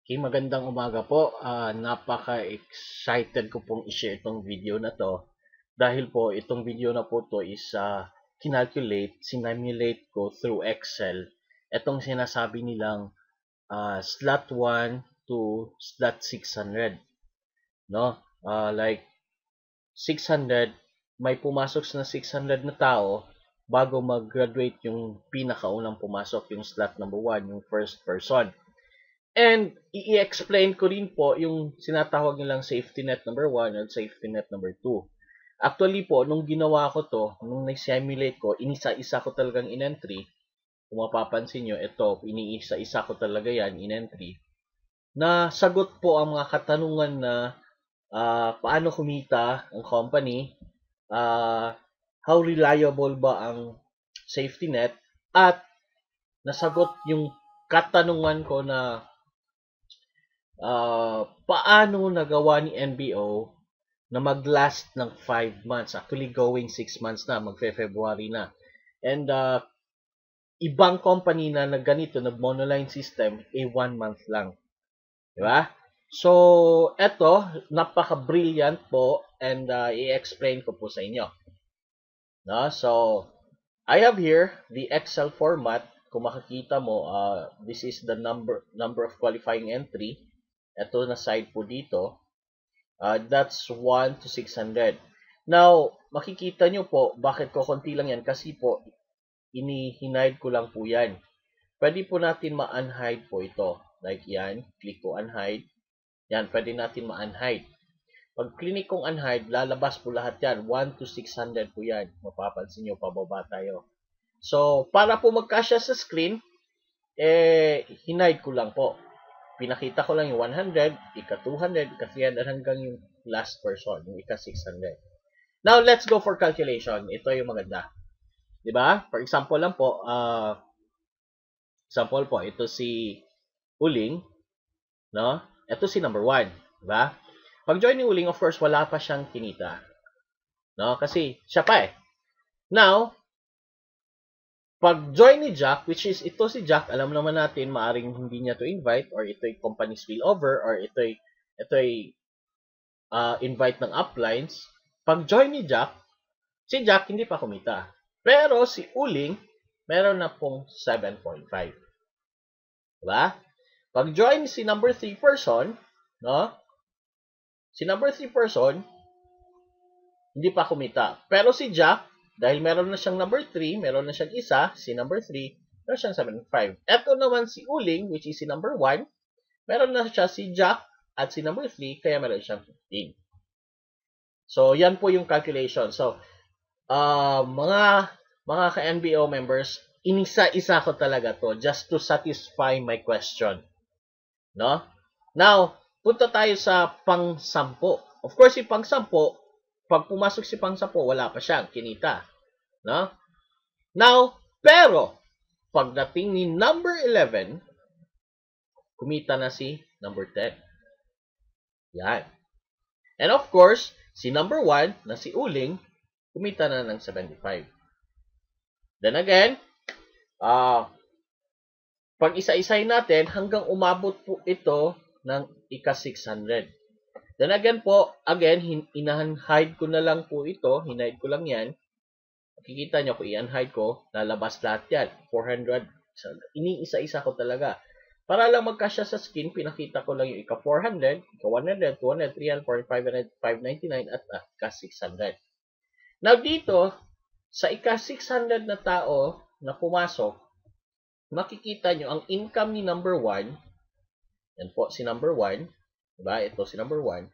Okay, magandang umaga po. Napaka-excited ko pong i-share itong video na to dahil po itong video na po to is sinimulate ko through Excel itong sinasabi nilang slot 1 to slot 600, no? Like 600, may pumasok na 600 na tao bago mag-graduate yung pinakaunang pumasok, yung slot number 1, yung first person. And i-explain ko rin po yung sinatawag nilang safety net number 1 at safety net number 2. Actually po, nung ginawa ko to, nung nag-simulate ko, inisa-isa ko talagang in-entry. Kung mapapansin nyo, ito, iniisa-isa ko talaga yan, in-entry. Na sagot po ang mga katanungan na paano kumita ang company, how reliable ba ang safety net, at nasagot yung katanungan ko na paano nagawa ni NBO na mag-last ng 5 months. Actually, going 6 months na. Magfe-February na. And ibang company na nagganito, nag-monoline system, 1 month lang. Diba? So, eto, napaka-brilliant po and i-explain ko po sa inyo. No? So, I have here the Excel format. Kung makikita mo, this is the number of qualifying entry. Ito na side po dito. That's 1 to 600. Now, makikita nyo po, bakit ko konti lang yan? Kasi po, hinide ko lang po yan. Pwede po natin ma-unhide po ito. Like yan, click ko unhide. Yan, pwede natin ma-unhide. Pag click kong unhide, lalabas po lahat yan. 1 to 600 po yan. Mapapansin nyo, pababa tayo. So, para po magkasya sa screen, hinide ko lang po. Pinakita ko lang yung 100, ika-200, ika-300, hanggang yung last person, yung ika-600. Now, let's go for calculation. Ito yung maganda. Diba? For example lang po, ito si Uling, no? Ito si number 1, diba? Pag join ni Uling, of course, wala pa siyang kinita. No? Kasi, siya pa eh. Now, pag join ni Jack, which is ito si Jack, alam naman natin maaring hindi niya to invite or ito'y company spillover or ito'y invite ng uplines. Pag join ni Jack, si Jack hindi pa kumita. Pero si Uling, meron na pong 7.5. Diba? Pag join si number 3 person, no? Si number 3 person, hindi pa kumita. Pero si Jack, dahil meron na siyang number 3, meron na siyang isa, si number 3, meron siyang 7.5. Ito naman si Uling, which is si number 1, meron na siya si Jack at si number 3, kaya meron siyang 15. So, yan po yung calculation. So, mga ka-NBO members, inisa-isa ko talaga to just to satisfy my question. No? Now, punta tayo sa pang-sampo. Of course, si pang-sampo, pag pumasok si pang-sampo, wala pa siyang kinita. No? Now, pero, pagdating ni number 11, kumita na si number 10. Yan. And of course, si number 1 na si Uling, kumita na ng 75. Then again, pag isa-isay natin, hanggang umabot po ito ng ika-600. Then again po, hide ko na lang po ito. Hinide ko lang yan. Makikita nyo, kung i-unhide ko, lalabas lahat yan. 400. Iniisa-isa ko talaga. Para lang magkasya sa skin, pinakita ko lang yung ika-400, ika-100, 200, 300, 400, 500, 599, at ika-600. Now dito, sa ika-600 na tao na pumasok, makikita nyo, ang income ni number 1, yan po, si number 1, diba? Ito si number 1,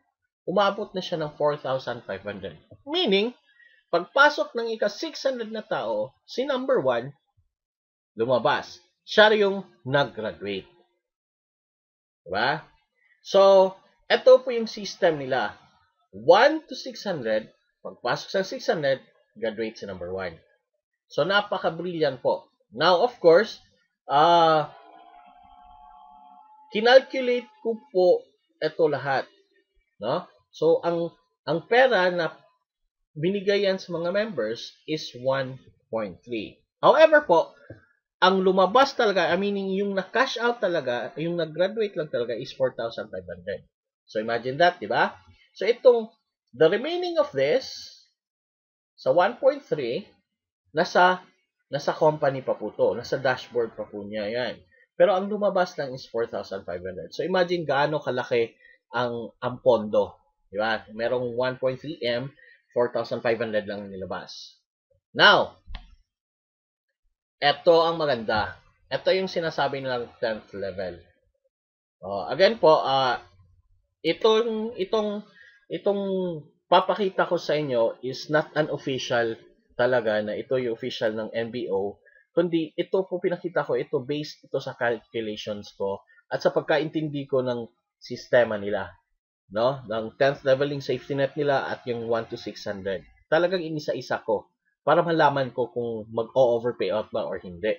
umabot na siya ng 4,500. Meaning, pagpasok ng ika-600 na tao, si number 1, lumabas. Siya yung nag-graduate. Diba? So, ito po yung system nila. 1 to 600, pagpasok sa 600, graduate si number 1. So, napaka-brilliant po. Now, of course, kinalculate ko po ito lahat. No? So, ang pera na binigay yan sa mga members is 1.3. However po, ang lumabas talaga, meaning yung na-cash out talaga, yung nag-graduate lang talaga is 4,500. So, imagine that, di ba? So, the remaining of this, sa 1.3, nasa company pa po to. Nasa dashboard pa po niya yan. Pero ang lumabas lang is 4,500. So, imagine gaano kalaki ang pondo. Di ba? Merong 1.3M, 4,500 lang nilabas. Now, ito ang maganda. Ito yung sinasabi nilang 10th level. Again po, itong papakita ko sa inyo is not an official talaga na ito yung official ng NBO, kundi ito po pinakita ko, ito based ito sa calculations ko at sa pagkaintindi ko ng sistema nila, no? Ng 10th leveling safety net nila at yung 1 to 600. Talagang inisa-isa ko para malaman ko kung mag-o-overpay out ba or hindi.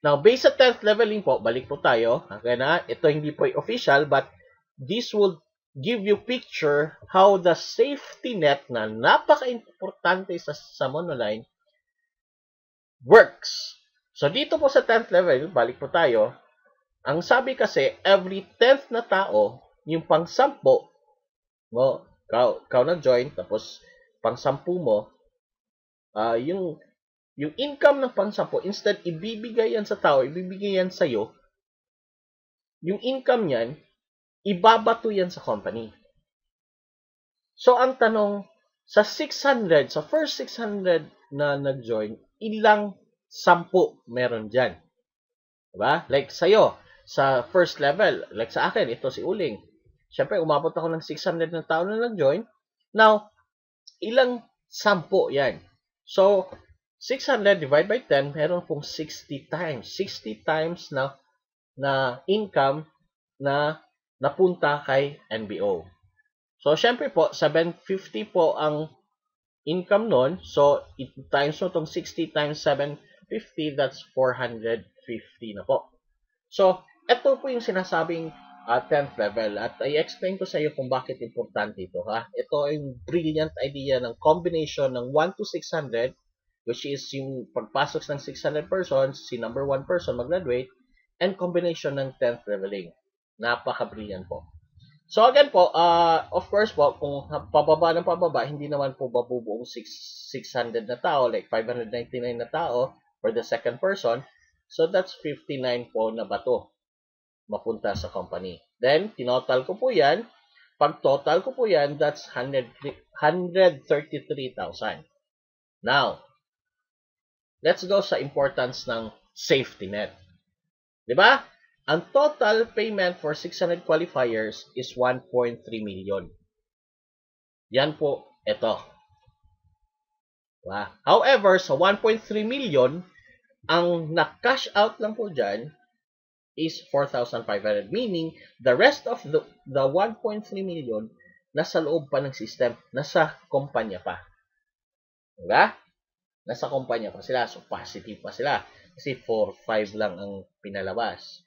Now, based sa 10th leveling po, balik po tayo. Okay na, ito hindi po official but this will give you picture how the safety net na napaka-importante sa monoline works. So, dito po sa 10th level, balik po tayo, ang sabi kasi, every 10th na tao, yung pang-sampo, mo, ikaw na-join, tapos pang-sampu mo, yung income ng pang-sampo, instead, ibibigay yan sa tao, ibibigay yan sa'yo, yung income niyan, ibabato yan sa company. So, ang tanong, sa 600, sa first 600 na nag-join, ilang sampu meron dyan? Diba? Like sa'yo, sa first level, like sa akin, ito si Uling. Siyempre, umabot ako ng 600 na tao na nag-join. Now, ilang sampu yan? So, 600 divided by 10, meron pong 60 times. 60 times na income na napunta kay NBO. So, syempre po, 750 po ang income nun. So, times mo itong 60 times 750, that's 450 na po. So, ito po yung sinasabing 10th level. At i-explain ko sa iyo kung bakit importante ito. Ito yung brilliant idea ng combination ng 1 to 600, which is yung pagpasok ng 600 persons, si number 1 person mag-graduate, and combination ng 10th leveling. Napaka-brilliant po. So again po, of course po, kung pababa ng pababa, hindi naman po mabubuong 600 na tao, like 599 na tao for the second person. So that's 59 po na bato mapunta sa company. Then, tinotal ko po yan. Pag total ko po yan, that's 133,000. Now, let's go sa importance ng safety net. Diba? Ang total payment for 600 qualifiers is 1.3 million. Yan po, ito. Diba? However, sa 1.3 million, ang na-cash out lang po dyan is 4,500. Meaning, the rest of the 1.3 million, nasa loob pa ng system, nasa kumpanya pa. Diba? Nasa kumpanya pa sila. So, positive pa sila. Kasi 4-5 lang ang pinalabas.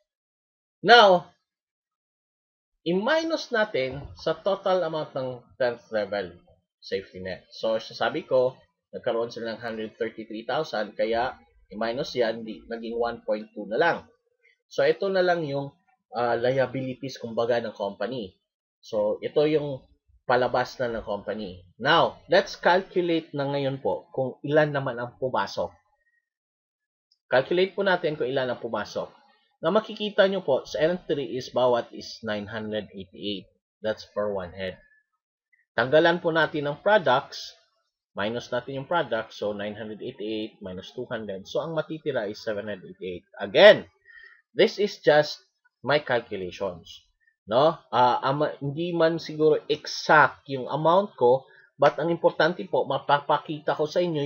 Now, i-minus natin sa total amount ng 10th level safety net. So, sabi ko, nagkaroon sila ng 133,000, kaya i-minus yan, naging 1.2 na lang. So, ito na lang yung liabilities, kumbaga, ng company. So, ito yung palabas na ng company. Now, let's calculate na ngayon po kung ilan naman ang pumasok. Calculate po natin kung ilan ang pumasok. Na makikita nyo po, sa entry is bawat is 988. That's for one head. Tanggalan po natin ng products. Minus natin yung product. So, 988 minus 200. So, ang matitira is 788. Again, this is just my calculations. No? Hindi man siguro exact yung amount ko, but ang importante po, mapapakita ko sa inyo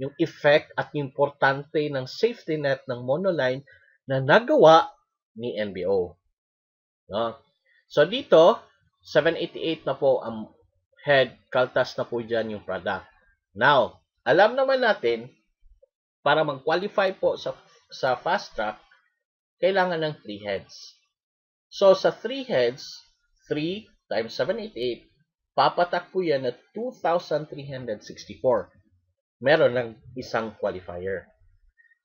yung effect at yung importante ng safety net ng monoline na nagawa ni NBO. No? So, dito, 788 na po ang head, kaltas na po dyan yung product. Now, alam naman natin, para mag-qualify po sa fast track, kailangan ng 3 heads. So, sa 3 heads, 3 times 788, papatak po yan at 2,364. Meron ng isang qualifier.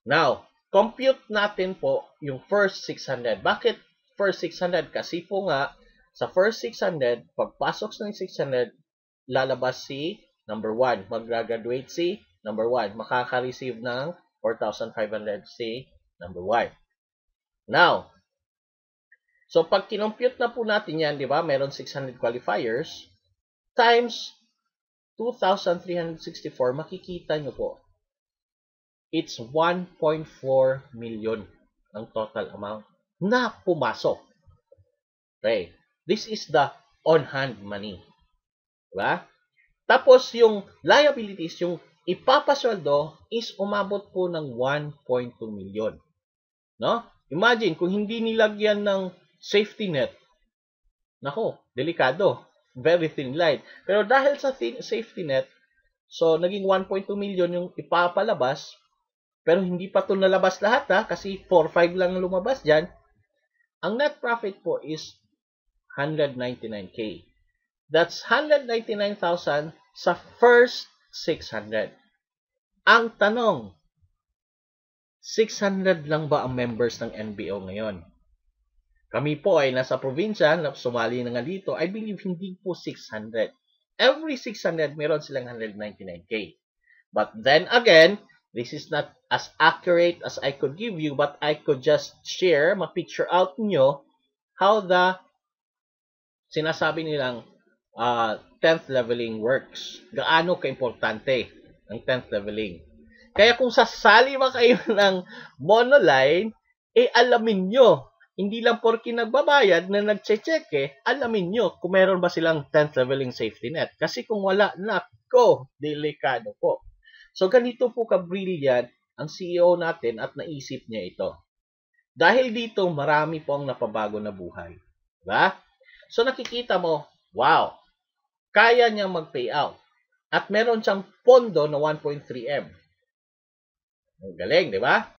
Now, compute natin po yung first 600. Bakit first 600? Kasi po nga, sa first 600, pagpasok ng 600, lalabas si number 1. Mag-graduate si number 1. Makaka-receive ng 4,500 si number 1. Now, so pag kinompute na po natin yan, di ba, meron 600 qualifiers, times 2,364, makikita nyo po, it's 1.4 million ang total amount na pumasok. Okay. This is the on-hand money. Diba? Tapos yung liabilities, yung ipapasweldo is umabot po ng 1.2 million. No? Imagine, kung hindi nilagyan ng safety net, nako, delikado. Very thin line. Pero dahil sa safety net, so naging 1.2 million yung ipapalabas, pero hindi pa ito nalabas lahat ha, kasi 4-5 lang lumabas dyan. Ang net profit po is 199K. That's 199,000 sa first 600. Ang tanong, 600 lang ba ang members ng NBO ngayon? Kami po ay nasa probinsya, sumali na nga dito, I believe hindi po 600. Every 600, meron silang 199K. But then again, this is not as accurate as I could give you, but I could just share, ma-picture out nyo how the sinasabi nilang 10th leveling works. Gaano ka-importante ang 10th leveling. Kaya kung sasali ba kayo ng monoline, alamin nyo. Hindi lang porke nagbabayad na nagche-check alamin nyo kung meron ba silang 10th leveling safety net. Kasi kung wala, nako, delikado po. So, ganito po ka-brilliant ang CEO natin at naisip niya ito. Dahil dito, marami po ang napabago na buhay. Diba? So, nakikita mo, wow, kaya niya mag-payout. At meron siyang pondo na 1.3M. Ang galing, di ba?